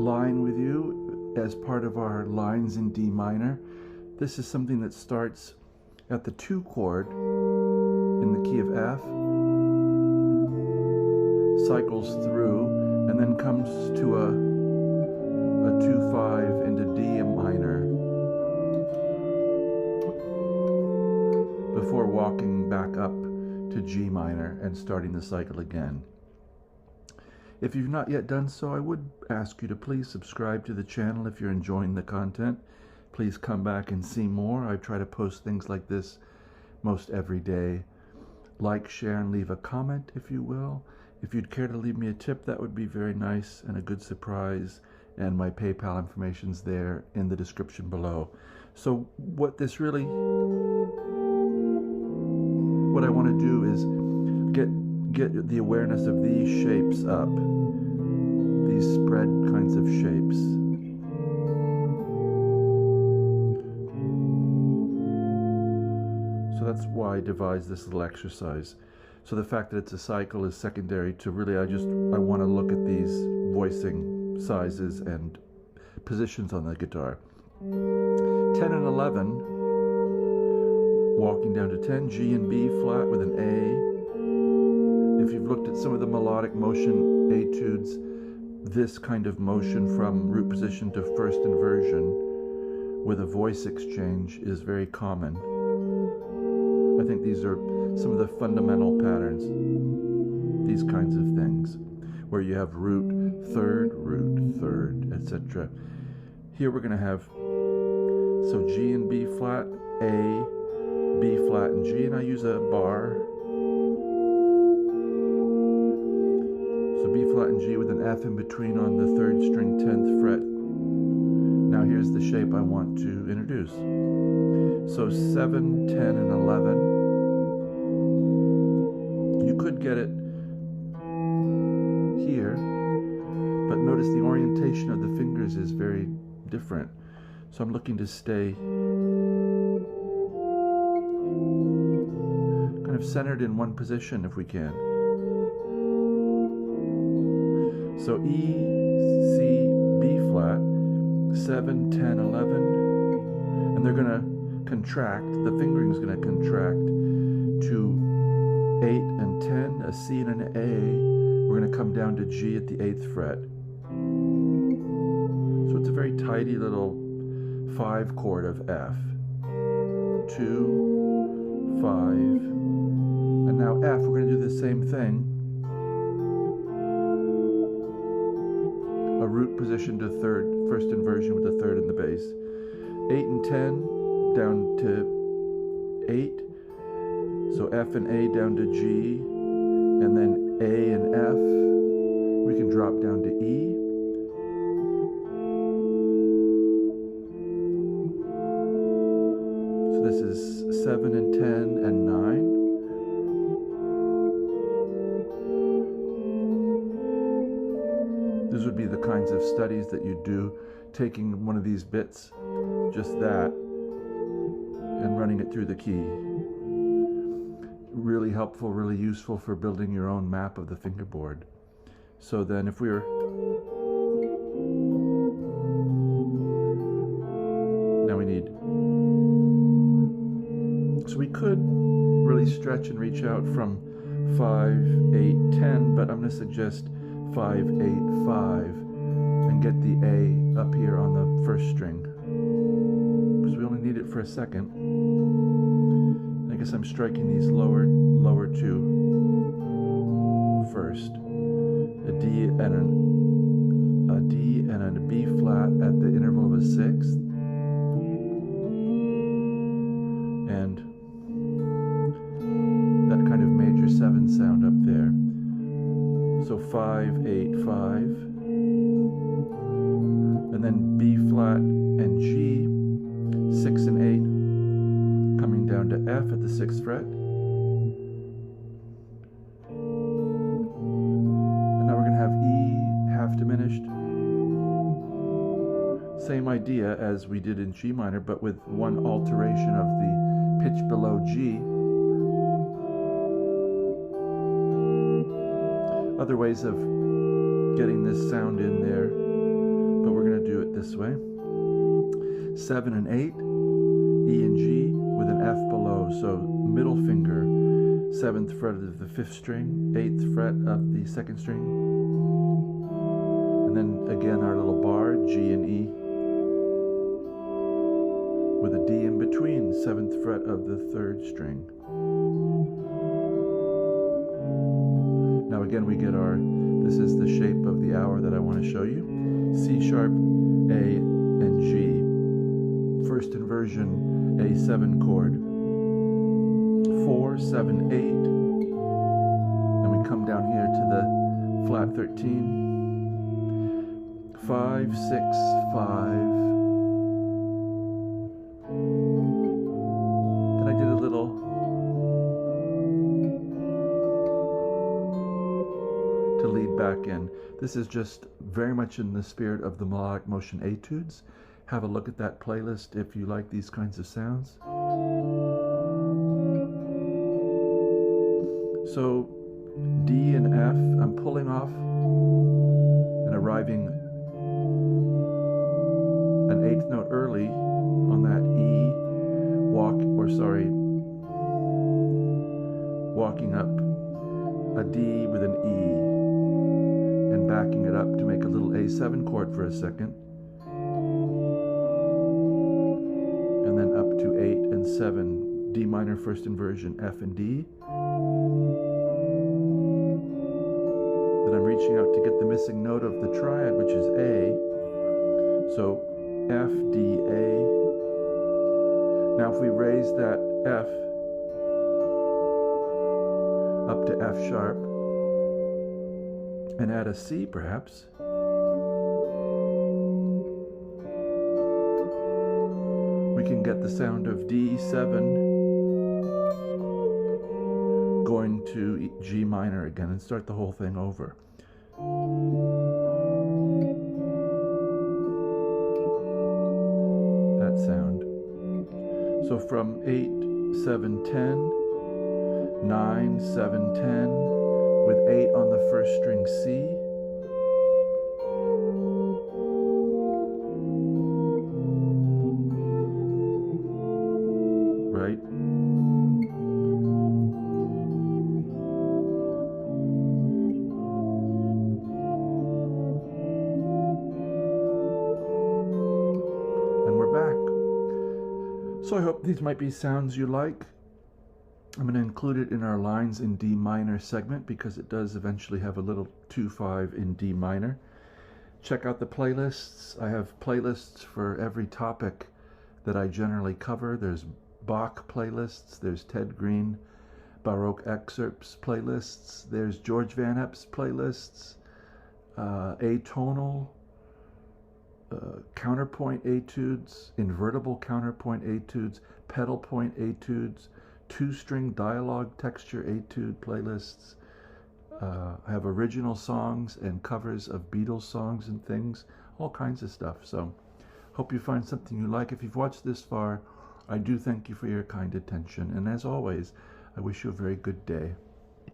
line with you as part of our lines in D minor. This is something that starts at the 2 chord in the key of F, cycles through, and then comes to a 2-5 into D minor before walking back up to G minor and starting the cycle again. If you've not yet done so, I would ask you to please subscribe to the channel if you're enjoying the content. Please come back and see more. I try to post things like this most every day. Like, share, and leave a comment if you will. If you'd care to leave me a tip, that would be very nice and a good surprise. And my PayPal information's there in the description below. So what I want to do is get the awareness of these shapes up, these spread kinds of shapes. So that's why I devised this little exercise. So the fact that it's a cycle is secondary to really, I want to look at these voicing sizes and positions on the guitar. 10 and 11, walking down to 10, G and B flat with an A. If you've looked at some of the melodic motion etudes, this kind of motion from root position to first inversion with a voice exchange is very common. I think these are some of the fundamental patterns, these kinds of things, where you have root, third, etc. Here we're going to have, so G and B flat, A, B flat, and G, and I use a bar. So B flat and G with an F in between on the 3rd string, 10th fret. Now here's the shape I want to introduce. So 7, 10, and 11. You could get it here, but notice the orientation of the fingers is very different. So I'm looking to stay kind of centered in one position if we can. So E, C, B flat, 7, 10, 11, and they're going to contract, the fingering is going to contract to 8 and 10, a C and an A. We're going to come down to G at the 8th fret. So it's a very tidy little 5 chord of F. 2, 5, and now F, we're going to do the same thing. A root position to 3rd, first inversion with the 3rd in the bass. 8 and 10 down to 8. So F and A down to G, and then A and F. We can drop down to E. So this is 7 and 10 and 9. These would be the kinds of studies that you do, taking one of these bits, just that, and running it through the key. Really helpful, really useful for building your own map of the fingerboard. So then if we were, now we need, so we could really stretch and reach out from 5, 8, 10, but I'm going to suggest 5, 8, 5 and get the A up here on the 1st string, because we only need it for a second. I guess I'm striking these lower 2 first. A D and a B flat at the interval of a 6th, and that kind of major 7 sound up there. So 5, 8, 5, and then B flat and G, 6 and 8, coming down to F at the 6th fret. And now we're going to have E half diminished. Same idea as we did in G minor, but with one alteration of the pitch below G. Other ways of getting this sound in there this way. 7 and 8, E and G with an F below, so middle finger, 7th fret of the 5th string, 8th fret of the 2nd string, and then again our little bar, G and E, with a D in between, 7th fret of the 3rd string. Now again we get our, this is the shape of the hour that I want to show you. C sharp, A, and G. First inversion, A7 chord. 4, 7, 8. And we come down here to the flat 13. 5, 6, 5. Then I did a little to lead back in. This is just very much in the spirit of the melodic motion etudes. Have a look at that playlist if you like these kinds of sounds. So D and F, I'm pulling off and arriving an 8th note early on that E, walking up a D with an E and backing it up to make a little A7 chord for a second. And then up to 8 and 7, D minor first inversion, F and D. Then I'm reaching out to get the missing note of the triad, which is A. So F, D, A. Now if we raise that F up to F sharp and add a C perhaps, we can get the sound of D7 going to G minor again and start the whole thing over. That sound. So from 8, 7, 10, 9, 7, 10, with 8 on the first string C, right? And we're back. So I hope these might be sounds you like. I'm going to include it in our lines in D minor segment because it does eventually have a little 2-5 in D minor. Check out the playlists. I have playlists for every topic that I generally cover. There's Bach playlists, there's Ted Green Baroque excerpts playlists, there's George Van Epp's playlists, atonal, counterpoint etudes, invertible counterpoint etudes, pedal point etudes, two-string dialogue texture etude playlists. I have original songs and covers of Beatles songs and things, all kinds of stuff. So hope you find something you like. If you've watched this far, I do thank you for your kind attention. And as always, I wish you a very good day.